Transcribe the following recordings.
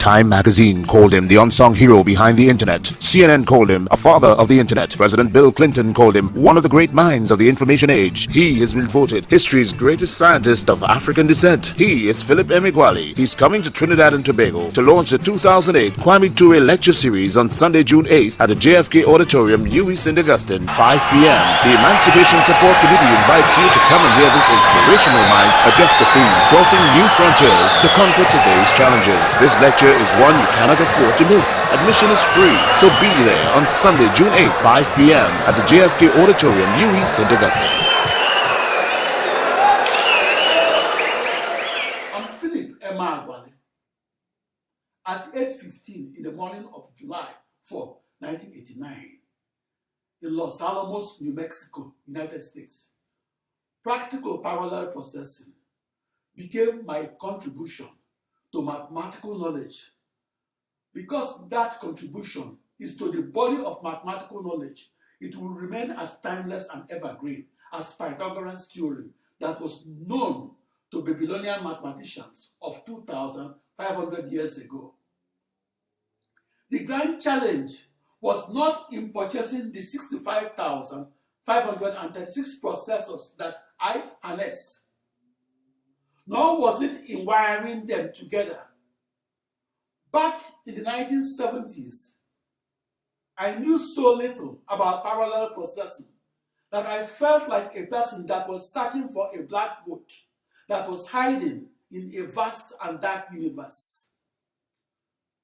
Time magazine called him the unsung hero behind the internet. CNN called him a father of the internet. President Bill Clinton called him one of the great minds of the information age. He has been voted history's greatest scientist of African descent. He is Philip Emeagwali. He's coming to Trinidad and Tobago to launch the 2008 Kwame Ture lecture series on Sunday, June 8th at the JFK Auditorium, UWI St. Augustine, 5 p.m. The Emancipation Support Committee invites you to come and hear this inspirational mind adjust the theme, crossing new frontiers to conquer today's challenges. This lecture is one you cannot afford to miss. Admission is free, so be there on Sunday, June 8th, 5 p.m. at the JFK Auditorium, UWI St. Augustine. I'm Philip Emeagwali. At 8:15 in the morning of July 4, 1989, in Los Alamos, New Mexico, United States, practical parallel processing became my contribution to mathematical knowledge. Because that contribution is to the body of mathematical knowledge, it will remain as timeless and evergreen as Pythagoras' theorem that was known to Babylonian mathematicians of 2,500 years ago. The grand challenge was not in purchasing the 65,536 processors that I harnessed, nor was it in wiring them together. Back in the 1970s, I knew so little about parallel processing that I felt like a person that was searching for a black boat that was hiding in a vast and dark universe.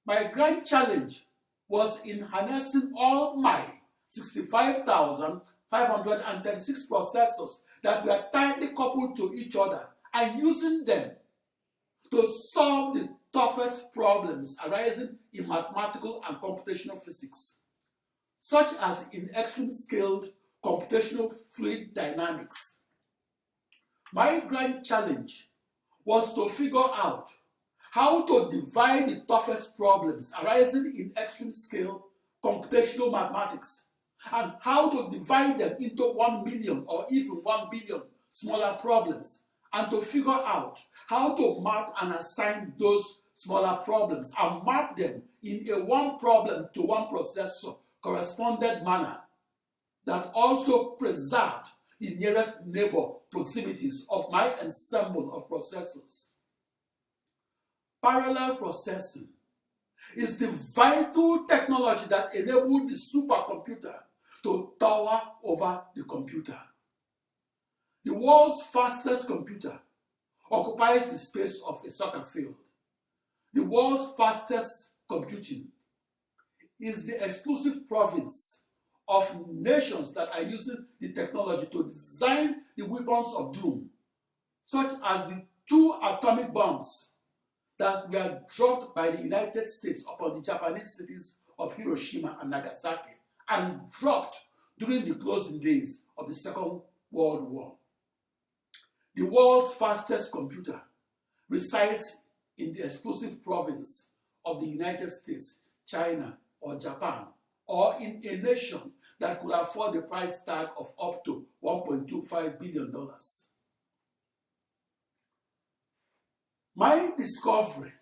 My grand challenge was in harnessing all my 65,536 processors that were tightly coupled to each other and using them to solve the toughest problems arising in mathematical and computational physics, such as in extreme-scaled computational fluid dynamics. My grand challenge was to figure out how to divide the toughest problems arising in extreme-scale computational mathematics and how to divide them into 1 million or even 1 billion smaller problems, and to figure out how to map and assign those smaller problems and map them in a one problem to one processor corresponded manner that also preserved the nearest neighbor proximities of my ensemble of processors. Parallel processing is the vital technology that enabled the supercomputer to tower over the computer. The world's fastest computer occupies the space of a soccer field. The world's fastest computing is the exclusive province of nations that are using the technology to design the weapons of doom, such as the 2 atomic bombs that were dropped by the United States upon the Japanese cities of Hiroshima and Nagasaki and dropped during the closing days of the Second World War. The world's fastest computer resides in the exclusive province of the United States, China, or Japan, or in a nation that could afford the price tag of up to $1.25 billion. My discovery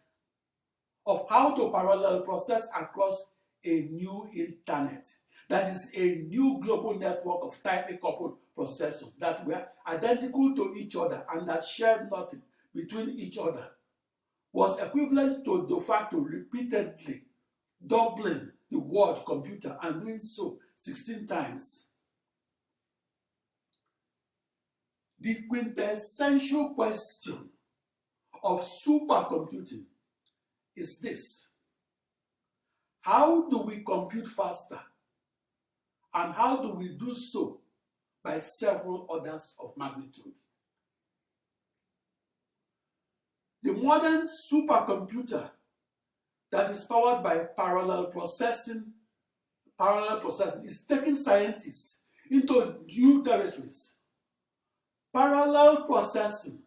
of how to parallel process across a new internet, that is a new global network of tightly coupled processors that were identical to each other and that shared nothing between each other, was equivalent to de facto repeatedly doubling the word computer and doing so 16 times. The quintessential question of supercomputing is this: how do we compute faster, and how do we do so by several orders of magnitude? The modern supercomputer that is powered by parallel processing is taking scientists into new territories. Parallel processing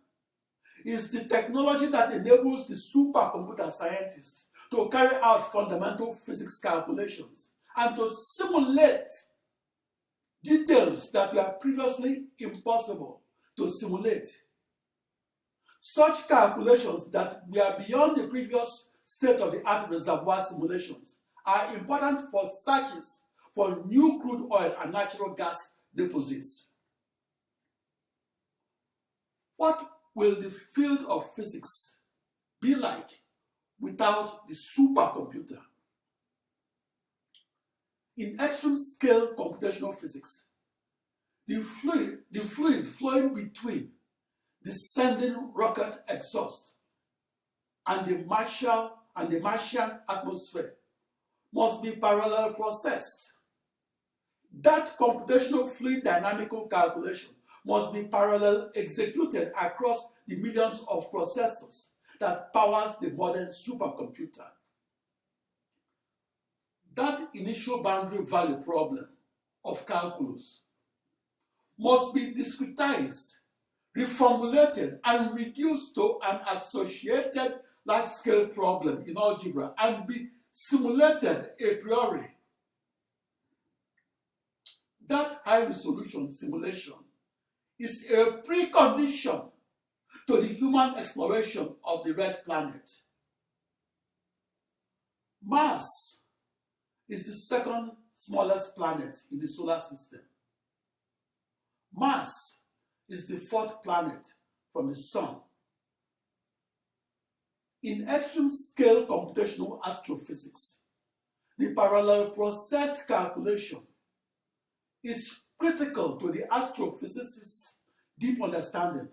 is the technology that enables the supercomputer scientists to carry out fundamental physics calculations and to simulate details that were previously impossible to simulate. Such calculations that were beyond the previous state-of-the-art reservoir simulations are important for searches for new crude oil and natural gas deposits. What will the field of physics be like without the supercomputer? In extreme scale computational physics, the fluid flowing between the sending rocket exhaust and the Martian atmosphere must be parallel processed. That computational fluid dynamical calculation must be parallel executed across the millions of processors that powers the modern supercomputer. That initial boundary value problem of calculus must be discretized, reformulated, and reduced to an associated large-scale problem in algebra and be simulated a priori. That high-resolution simulation is a precondition to the human exploration of the red planet. Mars is the second smallest planet in the solar system. Mars is the fourth planet from the Sun. In extreme scale computational astrophysics, the parallel processed calculation is critical to the astrophysicist's deep understanding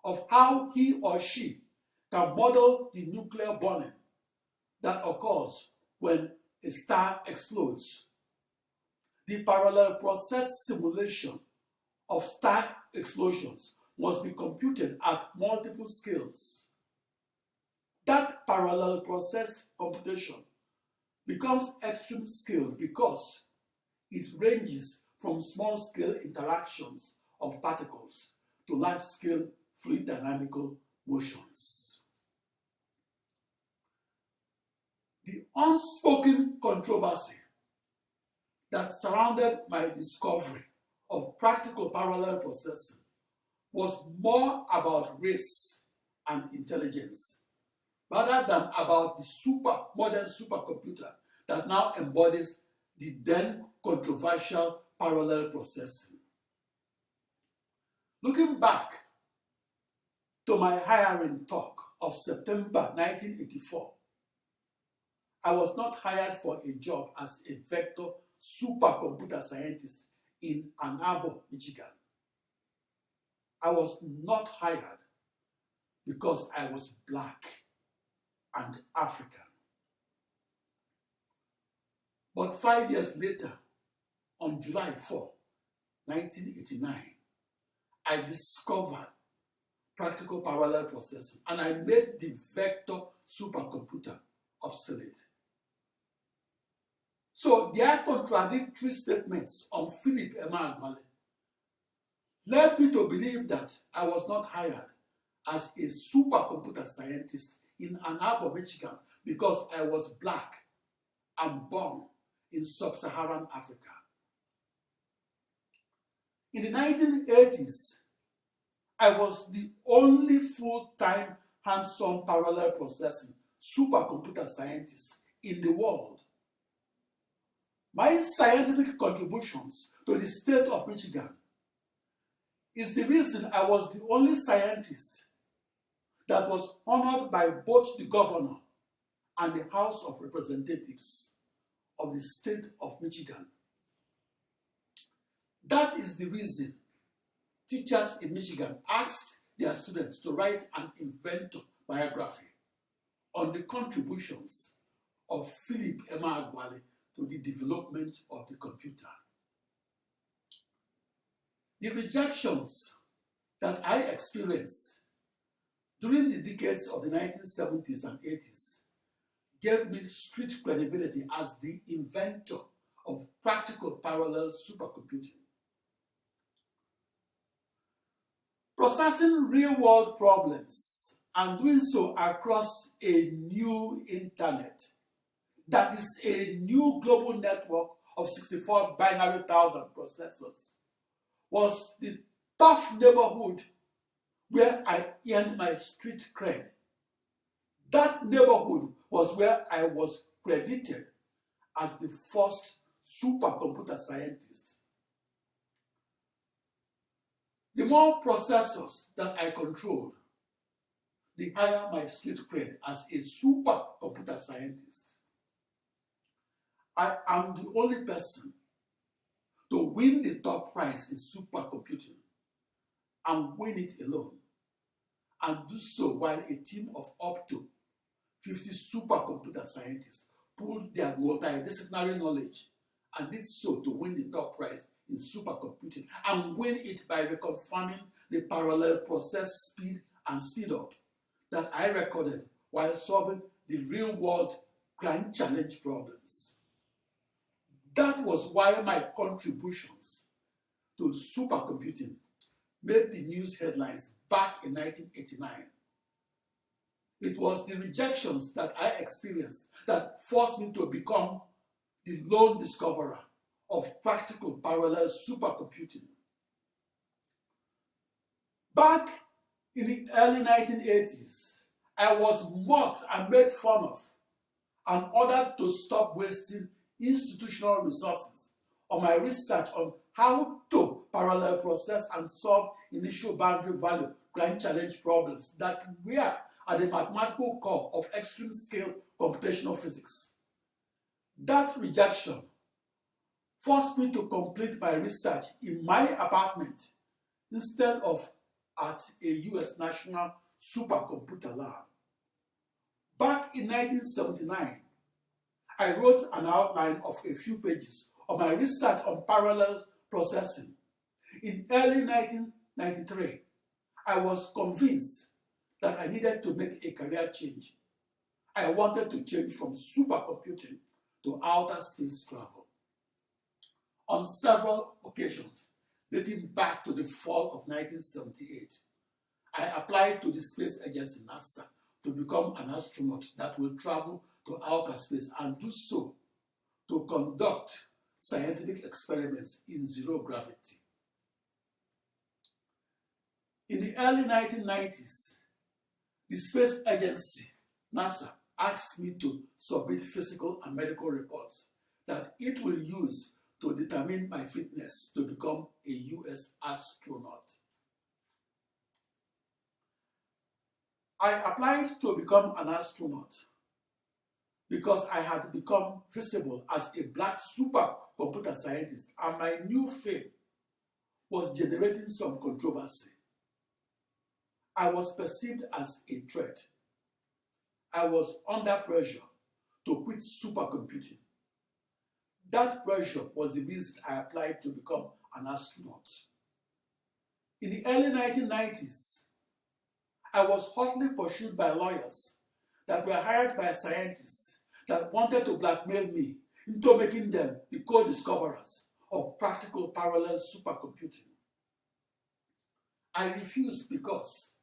of how he or she can model the nuclear burning that occurs when a star explodes. The parallel process simulation of star explosions must be computed at multiple scales. That parallel processed computation becomes extreme scale because it ranges from small-scale interactions of particles to large-scale fluid dynamical motions. The unspoken controversy that surrounded my discovery of practical parallel processing was more about race and intelligence rather than about the modern supercomputer that now embodies the then controversial parallel processing. Looking back to my hiring talk of September 1984, I was not hired for a job as a vector supercomputer scientist in Ann Arbor, Michigan. I was not hired because I was Black and African. But 5 years later, on July 4, 1989, I discovered practical parallel processing and I made the vector supercomputer obsolete. So their contradictory statements on Philip Emeagwali led me to believe that I was not hired as a supercomputer scientist in Ann Arbor, Michigan, because I was Black and born in sub-Saharan Africa. In the 1980s, I was the only full-time hands-on parallel processing supercomputer scientist in the world. My scientific contributions to the state of Michigan is the reason I was the only scientist that was honored by both the governor and the House of Representatives of the state of Michigan. That is the reason teachers in Michigan asked their students to write an inventor biography on the contributions of Philip Emeagwali to the development of the computer. The rejections that I experienced during the decades of the 1970s and 80s gave me street credibility as the inventor of practical parallel supercomputing. Processing real-world problems and doing so across a new internet, that is a new global network of 64 binary thousand processors, was the tough neighborhood where I earned my street cred. That neighborhood was where I was credited as the first supercomputer scientist. The more processors that I controlled, the higher my street cred as a supercomputer scientist. I am the only person to win the top prize in supercomputing and win it alone, and do so while a team of up to 50 supercomputer scientists pooled their multidisciplinary knowledge and did so to win the top prize in supercomputing and win it by reconfirming the parallel process speed and speed up that I recorded while solving the real-world grand challenge problems. That was why my contributions to supercomputing made the news headlines back in 1989. It was the rejections that I experienced that forced me to become the lone discoverer of practical parallel supercomputing. Back in the early 1980s, I was mocked and made fun of and ordered to stop wasting institutional resources on my research on how to parallel process and solve initial boundary value grand challenge problems that were at the mathematical core of extreme scale computational physics. That rejection forced me to complete my research in my apartment instead of at a US national supercomputer lab. Back in 1979, I wrote an outline of a few pages of my research on parallel processing. In early 1993, I was convinced that I needed to make a career change. I wanted to change from supercomputing to outer space travel. On several occasions, dating back to the fall of 1978, I applied to the space agency NASA to become an astronaut that will travel to outer space and do so to conduct scientific experiments in zero gravity. In the early 1990s, the space agency, NASA, asked me to submit physical and medical reports that it will use to determine my fitness to become a US astronaut. I applied to become an astronaut because I had become visible as a black supercomputer scientist and my new fame was generating some controversy. I was perceived as a threat. I was under pressure to quit supercomputing. That pressure was the reason I applied to become an astronaut. In the early 1990s, I was hotly pursued by lawyers that were hired by scientists that wanted to blackmail me into making them the co-discoverers of practical parallel supercomputing. I refused because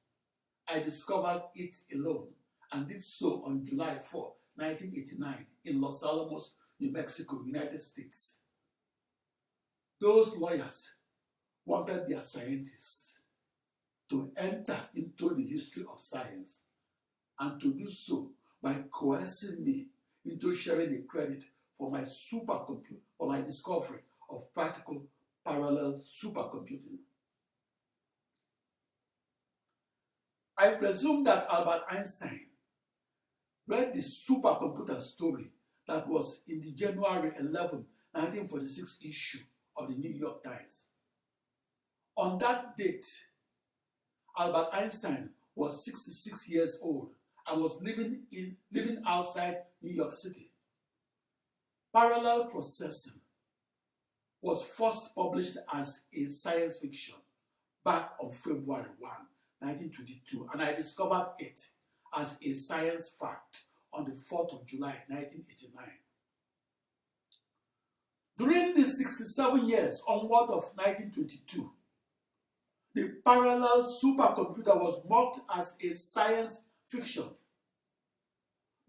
I discovered it alone and did so on July 4, 1989 in Los Alamos, New Mexico, United States. Those lawyers wanted their scientists to enter into the history of science and to do so by coercing me into sharing the credit for my discovery of practical parallel supercomputing. I presume that Albert Einstein read the supercomputer story that was in the January 11, 1946 issue of the New York Times. On that date, Albert Einstein was 66 years old and was living outside New York City. Parallel processing was first published as a science fiction back on February 1, 1922, and I discovered it as a science fact on the 4th of July, 1989. During the 67 years onward of 1922, the parallel supercomputer was mocked as a science fiction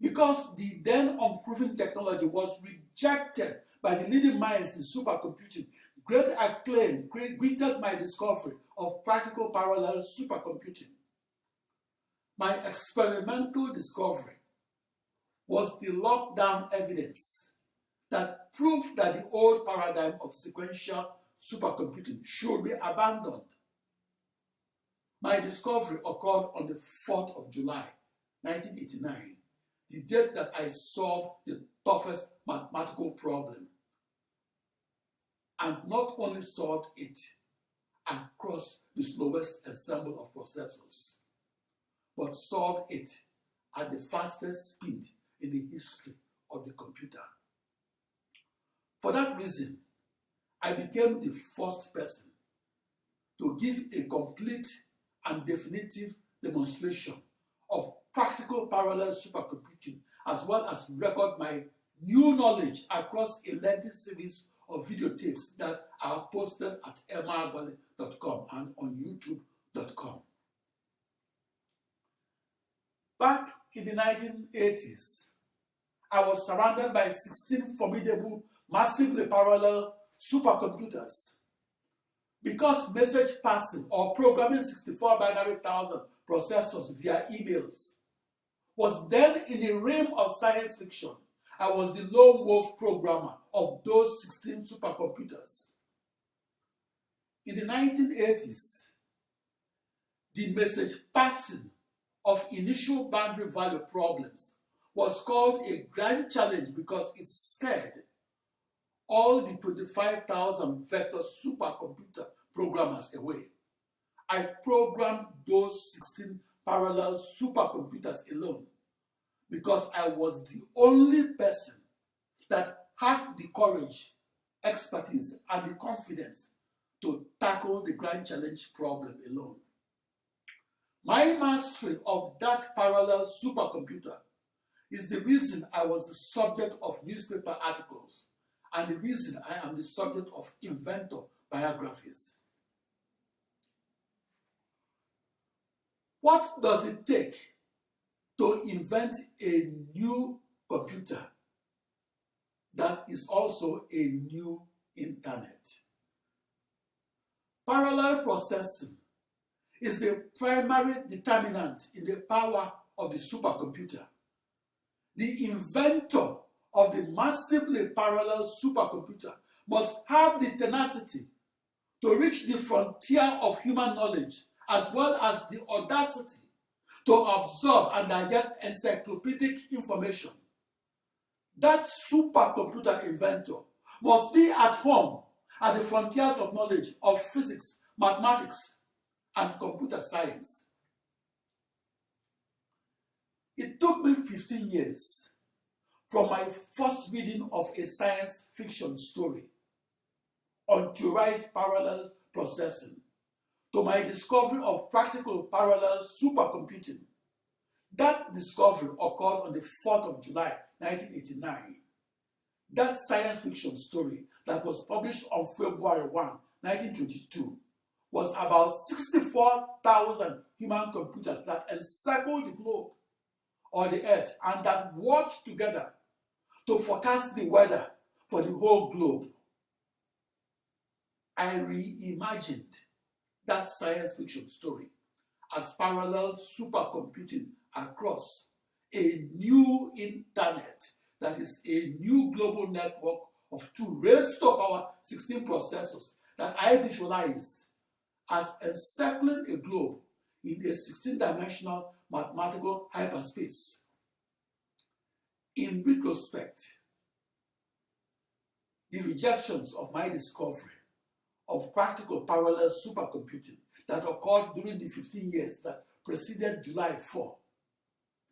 because the then unproven technology was rejected by the leading minds in supercomputing. Great acclaim greeted my discovery of practical parallel supercomputing. My experimental discovery was the lockdown evidence that proved that the old paradigm of sequential supercomputing should be abandoned. My discovery occurred on the 4th of July, 1989, the date that I solved the toughest mathematical problem, and not only solved it across the slowest ensemble of processors, but solved it at the fastest speed in the history of the computer. For that reason, I became the first person to give a complete and definitive demonstration of practical parallel supercomputing, as well as record my new knowledge across a lengthy series of videotapes that are posted at emeagwali.com and on youtube.com. Back in the 1980s, I was surrounded by 16 formidable, massively parallel supercomputers. Because message passing or programming 64 binary thousand processors via emails was then in the realm of science fiction, I was the lone wolf programmer of those 16 supercomputers. In the 1980s, the message passing of initial boundary value problems was called a grand challenge because it scared all the 25,000 vector supercomputer programmers away. I programmed those 16 parallel supercomputers alone because I was the only person that had the courage, expertise, and the confidence to tackle the grand challenge problem alone. My mastery of that parallel supercomputer is the reason I was the subject of newspaper articles and the reason I am the subject of inventor biographies. What does it take to invent a new computer that is also a new internet? Parallel processing is the primary determinant in the power of the supercomputer. The inventor of the massively parallel supercomputer must have the tenacity to reach the frontier of human knowledge, as well as the audacity to absorb and digest encyclopedic information. That supercomputer inventor must be at home at the frontiers of knowledge of physics, mathematics, and computer science. It took me 15 years from my first reading of a science fiction story on theorized parallel processing to my discovery of practical parallel supercomputing. That discovery occurred on the 4th of July, 1989. That science fiction story that was published on February 1, 1922, was about 64,000 human computers that encircled the globe or the earth and that worked together to forecast the weather for the whole globe. I reimagined that science fiction story as parallel supercomputing across a new internet that is a new global network of 2 raised to power 16 processors that I visualized as encircling a globe in a 16-dimensional mathematical hyperspace. In retrospect, the rejections of my discovery of practical parallel supercomputing that occurred during the 15 years that preceded July 4,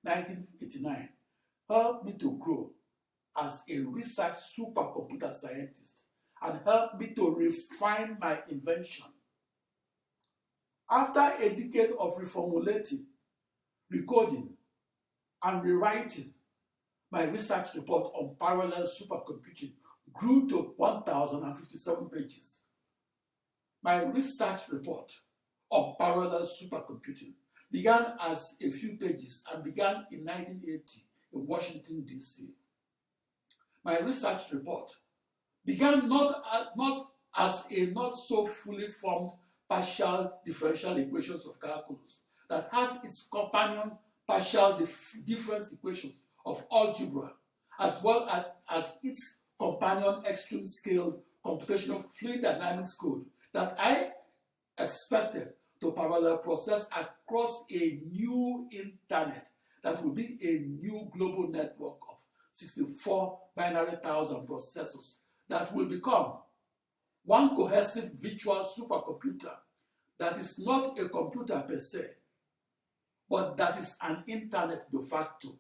1989, helped me to grow as a research supercomputer scientist and helped me to refine my invention. After a decade of reformulating, recoding, and rewriting, my research report on parallel supercomputing grew to 1,057 pages. My research report on parallel supercomputing began as a few pages and began in 1980 in Washington, D.C. My research report began not as a not so fully formed partial differential equations of calculus that has its companion partial difference equations of algebra, as well as its companion extreme-scale computational fluid dynamics code that I expected to parallel process across a new internet that will be a new global network of 64 binary thousand processors that will become one cohesive virtual supercomputer that is not a computer per se, but that is an internet de facto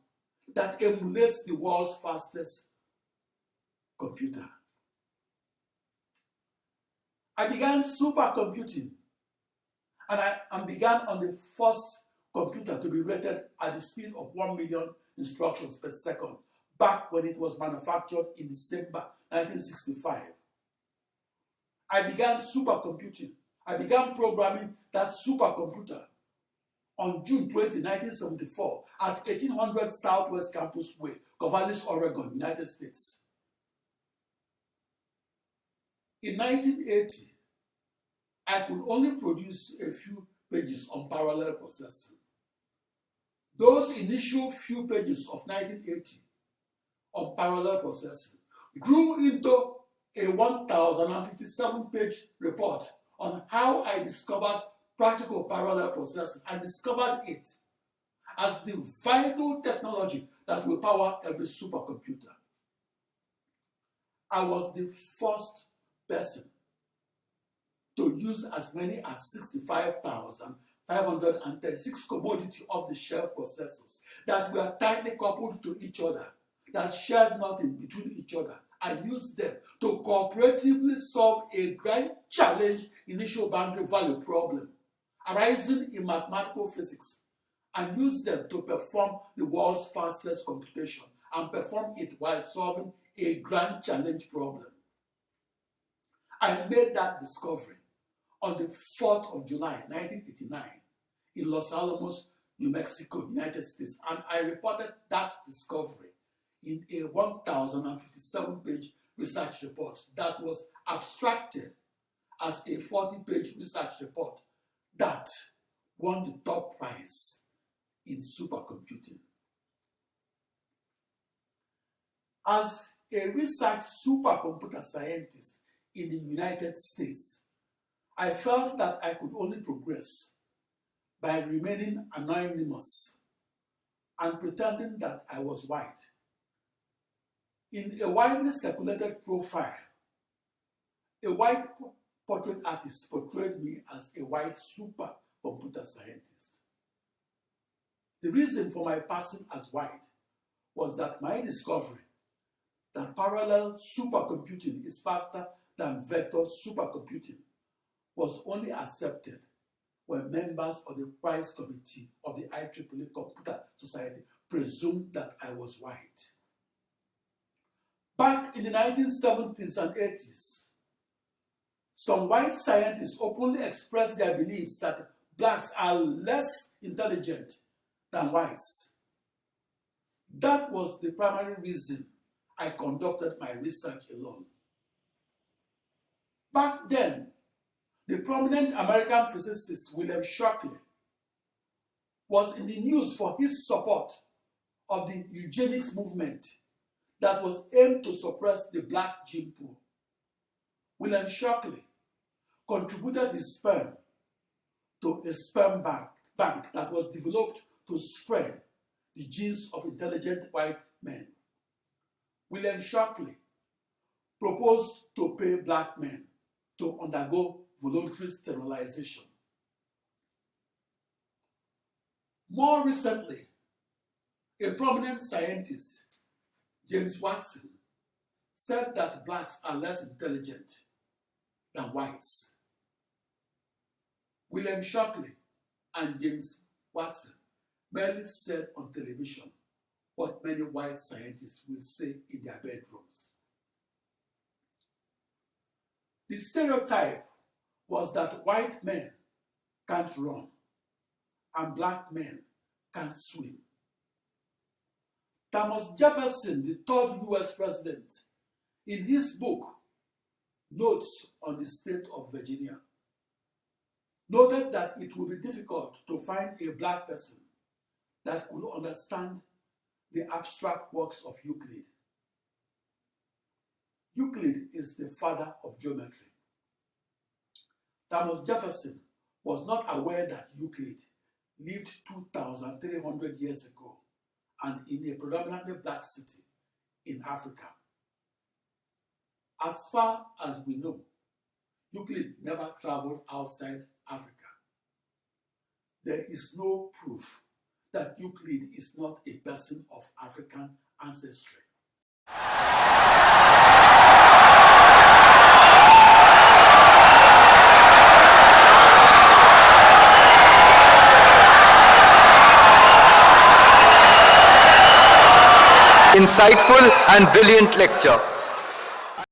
that emulates the world's fastest computer. I began supercomputing and began on the first computer to be rated at the speed of 1 million instructions per second, back when it was manufactured in December 1965. I began supercomputing. I began programming that supercomputer on June 20, 1974 at 1800 Southwest Campus Way, Corvallis, Oregon, United States. In 1980, I could only produce a few pages on parallel processing. Those initial few pages of 1980 on parallel processing grew into a 1,057-page report on how I discovered practical parallel processing and discovered it as the vital technology that will power every supercomputer. I was the first person to use as many as 65,536 commodity off-the-shelf processors that were tightly coupled to each other, that shared nothing between each other, and used them to cooperatively solve a grand challenge initial boundary value problem arising in mathematical physics, and use them to perform the world's fastest computation and perform it while solving a grand challenge problem. I made that discovery on the 4th of July, 1989, in Los Alamos, New Mexico, United States, and I reported that discovery in a 1,057-page research report that was abstracted as a 40-page research report that won the top prize in supercomputing. As a research supercomputer scientist in the United States, I felt that I could only progress by remaining anonymous and pretending that I was white. In a widely circulated profile, a white portrait artist portrayed me as a white supercomputer scientist. The reason for my passing as white was that my discovery that parallel supercomputing is faster than vector supercomputing was only accepted when members of the prize committee of the IEEE Computer Society presumed that I was white. Back in the 1970s and 80s, some white scientists openly expressed their beliefs that blacks are less intelligent than whites. That was the primary reason I conducted my research alone. Back then, the prominent American physicist William Shockley was in the news for his support of the eugenics movement that was aimed to suppress the black gene pool. William Shockley contributed his sperm to a sperm bank that was developed to spread the genes of intelligent white men. William Shockley proposed to pay black men to undergo voluntary sterilization. More recently, a prominent scientist, James Watson, said that blacks are less intelligent than whites. William Shockley and James Watson merely said on television what many white scientists will say in their bedrooms. The stereotype was that white men can't run and black men can't swim. Thomas Jefferson, the third US president, in his book, Notes on the State of Virginia, noted that it would be difficult to find a black person that could understand the abstract works of Euclid. Euclid is the father of geometry. Thomas Jefferson was not aware that Euclid lived 2,300 years ago and in a predominantly black city in Africa. As far as we know, Euclid never traveled outside Africa. There is no proof that Euclid is not a person of African ancestry. Insightful and brilliant lecture.